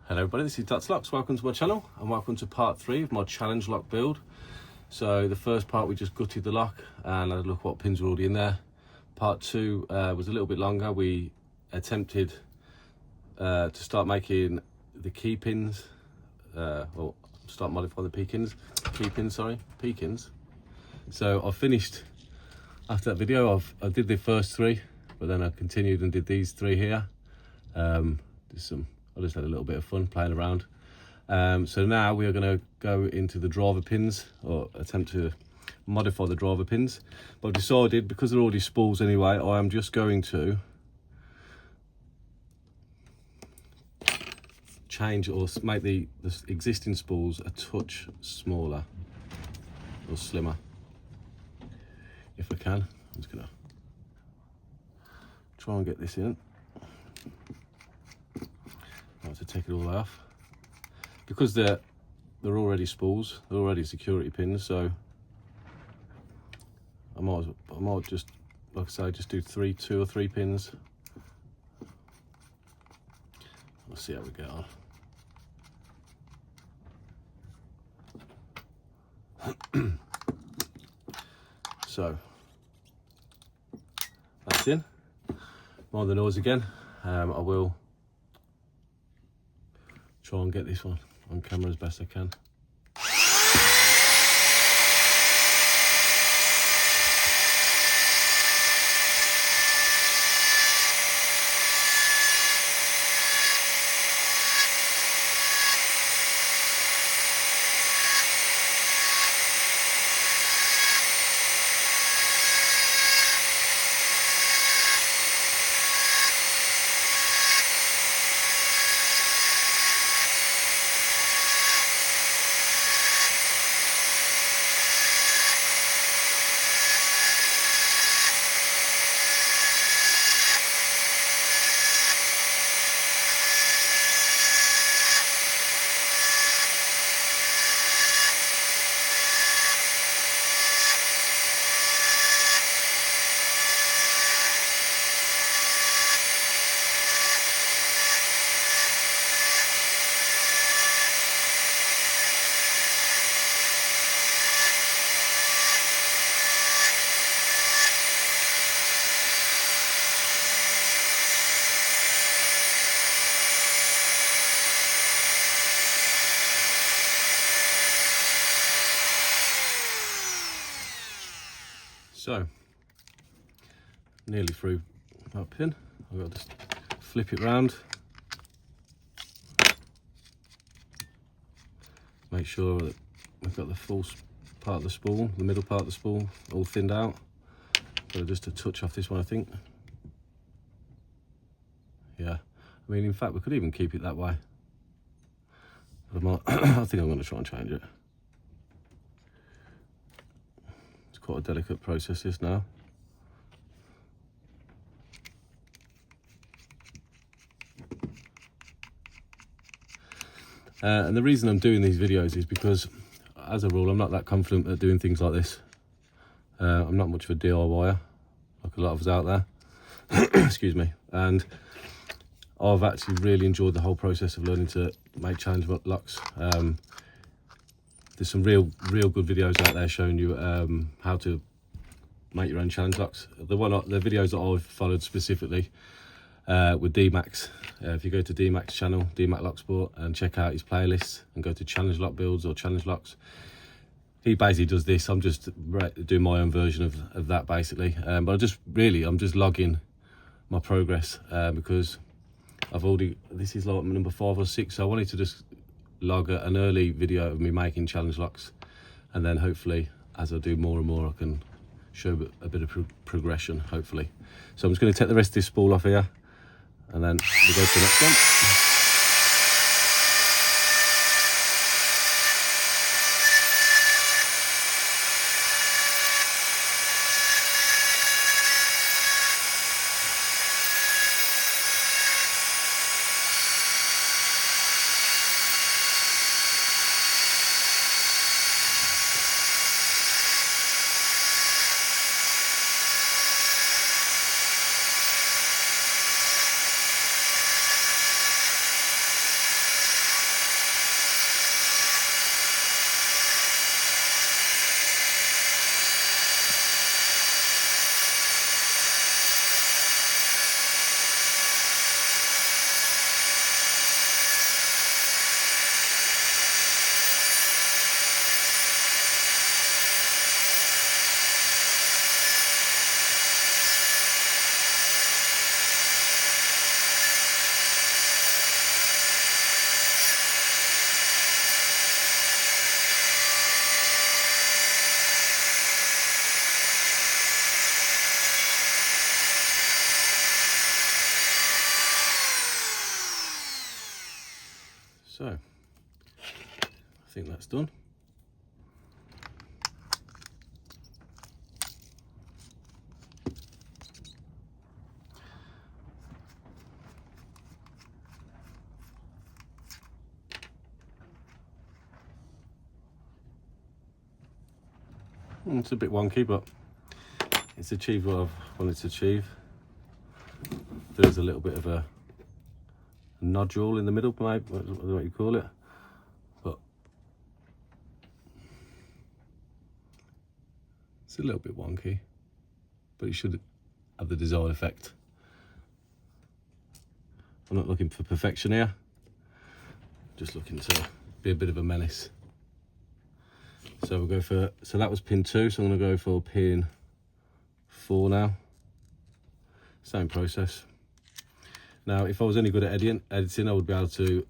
Hello everybody, this is Dutz Locks. Welcome to my channel and welcome to part 3 of my challenge lock build. So the first part we just gutted the lock and had a look what pins were already in there. Part 2 was a little bit longer. We attempted to start making the key pins, or start modifying the pekins. So I finished after that video. I did the first 3, but then I continued and did these 3 here. I just had a little bit of fun playing around. So now we are going to go into the driver pins, or attempt to modify the driver pins. But I've decided, because they're already spools anyway, I am just going to change or make the existing spools a touch smaller or slimmer. If I can, I'm just going to try and get this in. I have to take it all off because they're already spools, they're already security pins, so I might just, like I say, just do 2 or 3 pins. We'll see how we get on. So that's in. Mind the noise again. I will try and get this one on camera as best I can. So, nearly through that pin. I've got to just flip it round. Make sure that we've got the full part of the spool, the middle part of the spool, all thinned out. Got just a touch off this one, I think. Yeah, I mean, in fact, we could even keep it that way. But I think I'm going to try and change it. Quite a delicate process this now. And the reason I'm doing these videos is because, as a rule, I'm not that confident at doing things like this. I'm not much of a DIYer, like a lot of us out there. Excuse me. And I've actually really enjoyed the whole process of learning to make challenge locks. There's some real good videos out there showing you how to make your own challenge locks. The videos that I've followed specifically with D-Max. If you go to D-Max channel, D-Max Lock Sport, and check out his playlists and go to challenge lock builds or challenge locks, he basically does this. I'm just doing my own version of that basically. But I'm just logging my progress because this is like number 5 or 6, so I wanted to just log an early video of me making challenge locks, and then hopefully as I do more and more I can show a bit of progression, hopefully. So I'm just going to take the rest of this spool off here and then we'll go to the next one. So I think that's done. It's a bit wonky, but it's achieved what I've wanted to achieve. There's a little bit of a nodule in the middle, maybe, I don't know what you call it, but it's a little bit wonky, but it should have the desired effect. I'm not looking for perfection here, just looking to be a bit of a menace. So we'll go for, so that was pin 2, so I'm going to go for pin 4 now. Same process. Now, if I was any good at editing, I would be able to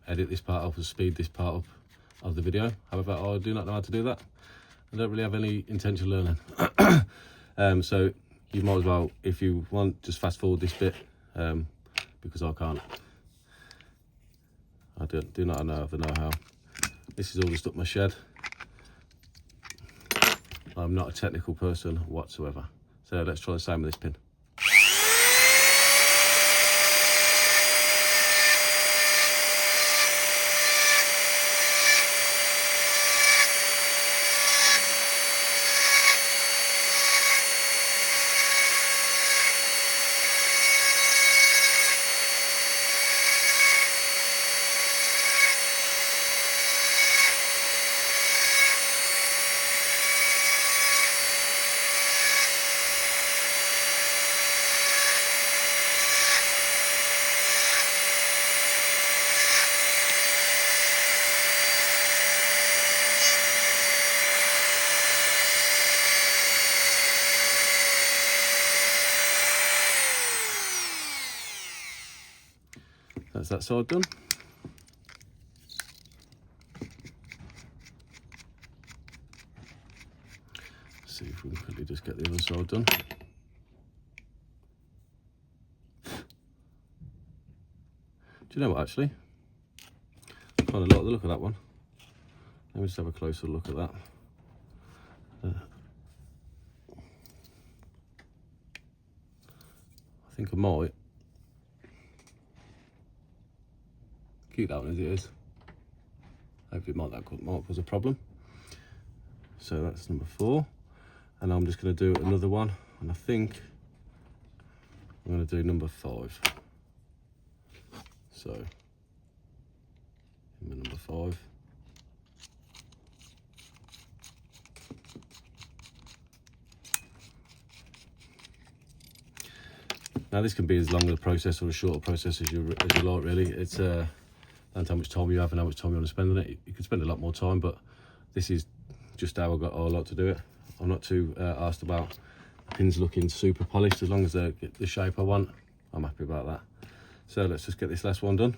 edit this part up and speed this part up of the video. However, I do not know how to do that. I don't really have any intention of learning. So you might as well, if you want, just fast forward this bit, because I can't. I do not have the know-how. This is all just up my shed. I'm not a technical person whatsoever. So let's try the same with this pin. That's that side done. Let's see if we can quickly just get the other side done. Do you know what, actually? I kind of like the look of that one. Let me just have a closer look at that. I think I might keep that one as it is. Hopefully it might cause a problem. So that's number 4. And I'm just going to do another one. And I think I'm going to do number 5. So, number 5. Now this can be as long a process or as short a process as you like, really. It's down to how much time you have and how much time you want to spend on it. You could spend a lot more time, but this is just how I like to do it. I'm not too asked about pins looking super polished. As long as they get the shape I want, I'm happy about that. So let's just get this last one done.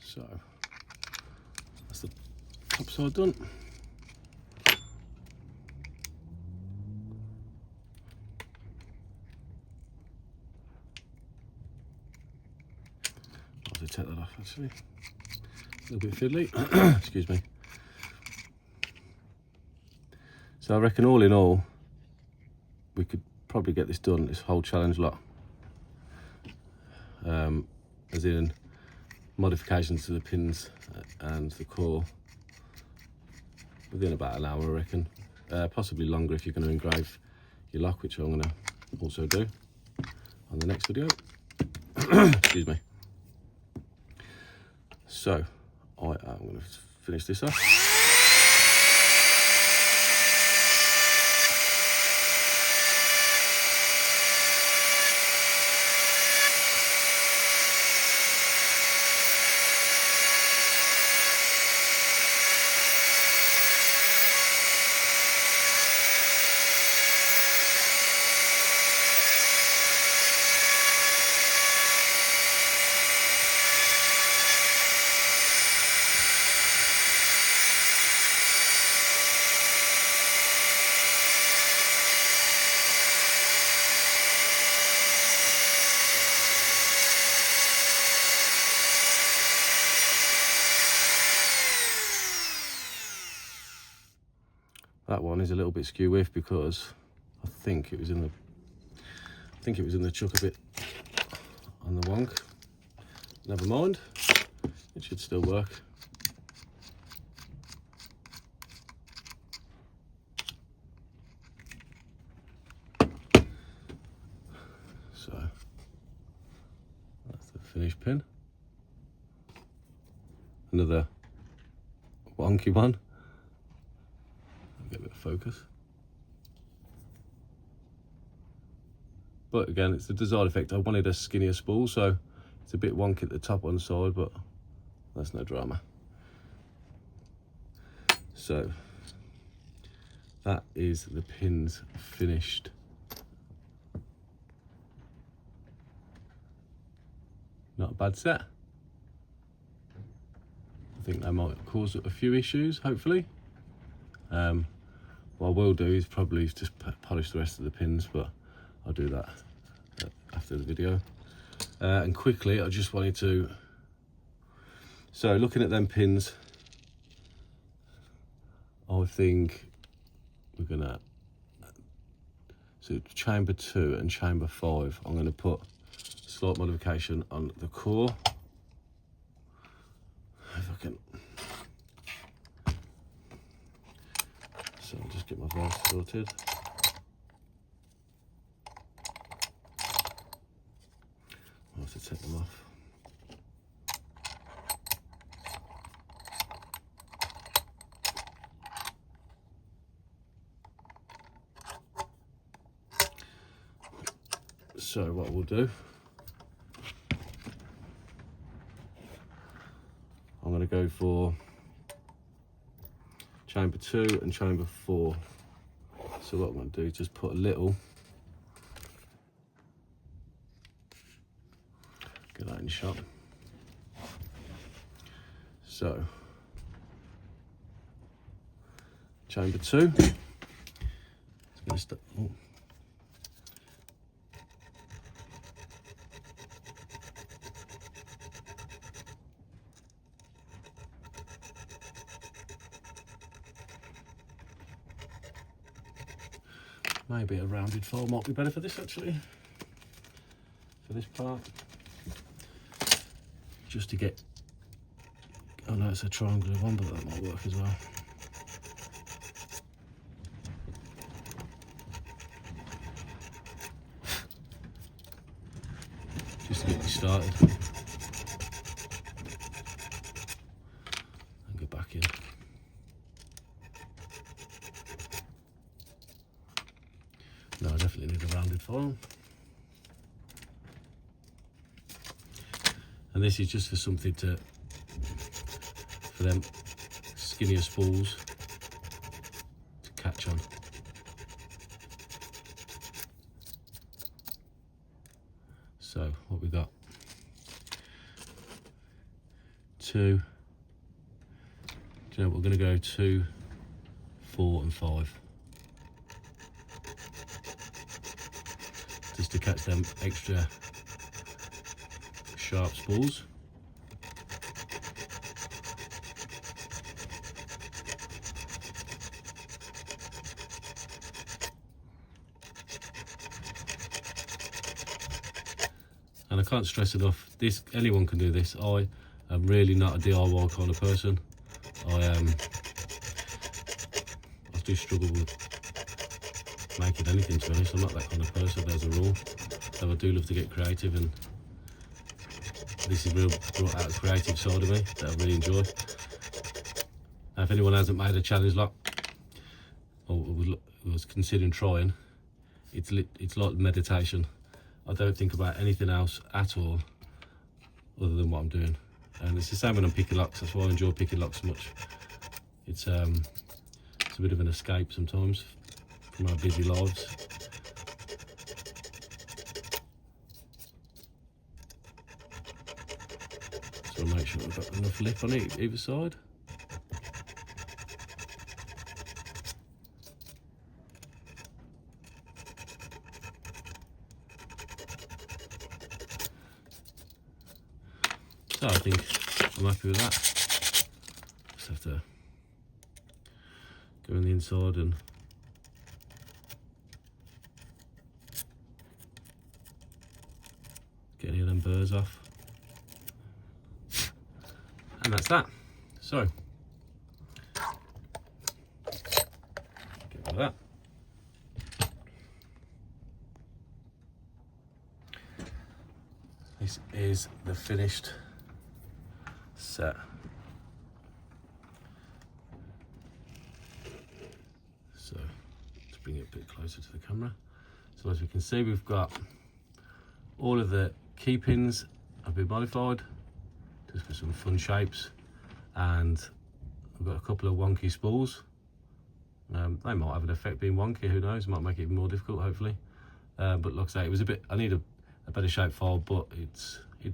So that's the top side done. I'll take that off actually. A little bit fiddly. Excuse me. So I reckon all in all, we could probably get this done, this whole challenge lot. As in modifications to the pins and the core within about an hour, I reckon. Possibly longer if you're going to engrave your lock, which I'm going to also do on the next video. Excuse me. So I'm going to finish this off. That one is a little bit skew with because I think it was in the chuck a bit on the wonk. Never mind, it should still work. So that's the finished pin. Another wonky one. Get a bit of focus. But again, it's the desired effect. I wanted a skinnier spool, so it's a bit wonky at the top one side, but that's no drama. So that is the pins finished. Not a bad set. I think they might cause a few issues, hopefully. What I will do is probably just polish the rest of the pins, but I'll do that after the video. And quickly, I just wanted to, so looking at them pins, I think we're gonna, so chamber 2 and chamber 5, I'm gonna put a slight modification on the core. If I can, so I'll just get my valves sorted. I'll have to take them off. So what we'll do, I'm going to go for chamber 2 and chamber 4. So what I'm going to do is just put a little, get that in shot. So chamber 2, it's going to start. Oh. Maybe a rounded file might be better for this actually, for this part. Just to get, oh no, it's a triangular one, but that might work as well. Just to get you started. And go back in. No, I definitely need a rounded file. And this is just for something to, for them skinnier spools to catch on. So what we got? 2. Do you know what, we're going to go 2, 4 and 5. Just to catch them extra sharp spools. And I can't stress enough, this, anyone can do this. I am really not a DIY kind of person. I do struggle with making anything, to be honest. I'm not that kind of person as a rule. So I do love to get creative, and this is real brought out a creative side of me that I really enjoy. Now, if anyone hasn't made a challenge lock or was considering trying, it's like meditation. I don't think about anything else at all other than what I'm doing. And it's the same when I'm picking locks. That's why I enjoy picking locks so much. It's a bit of an escape sometimes from our busy lives. So make sure we've got enough lip on either side. So I think I'm happy with that. Just have to go on the inside and get any of them burrs off. And that's that. So, get rid of that. This is the finished set. So let's bring it a bit closer to the camera. So as we can see, we've got all of the key pins have been modified just for some fun shapes, and we've got a couple of wonky spools. They might have an effect being wonky, who knows, might make it even more difficult hopefully. But like I say, it was a bit, I need a better shape file, but it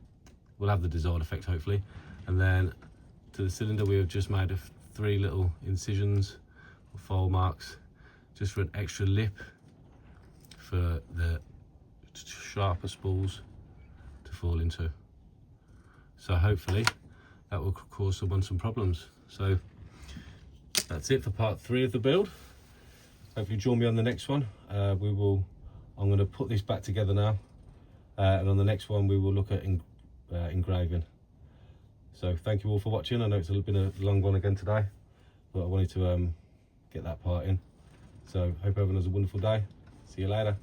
will have the desired effect hopefully. And then to the cylinder, we have just made 3 little incisions or file marks just for an extra lip for the sharper spools to fall into. So hopefully that will cause someone some problems. So that's it for part 3 of the build. Hope you join me on the next one. I'm going to put this back together now, and on the next one we will look at engraving. So thank you all for watching. I know it's been a long one again today, but I wanted to get that part in. So hope everyone has a wonderful day. See you later.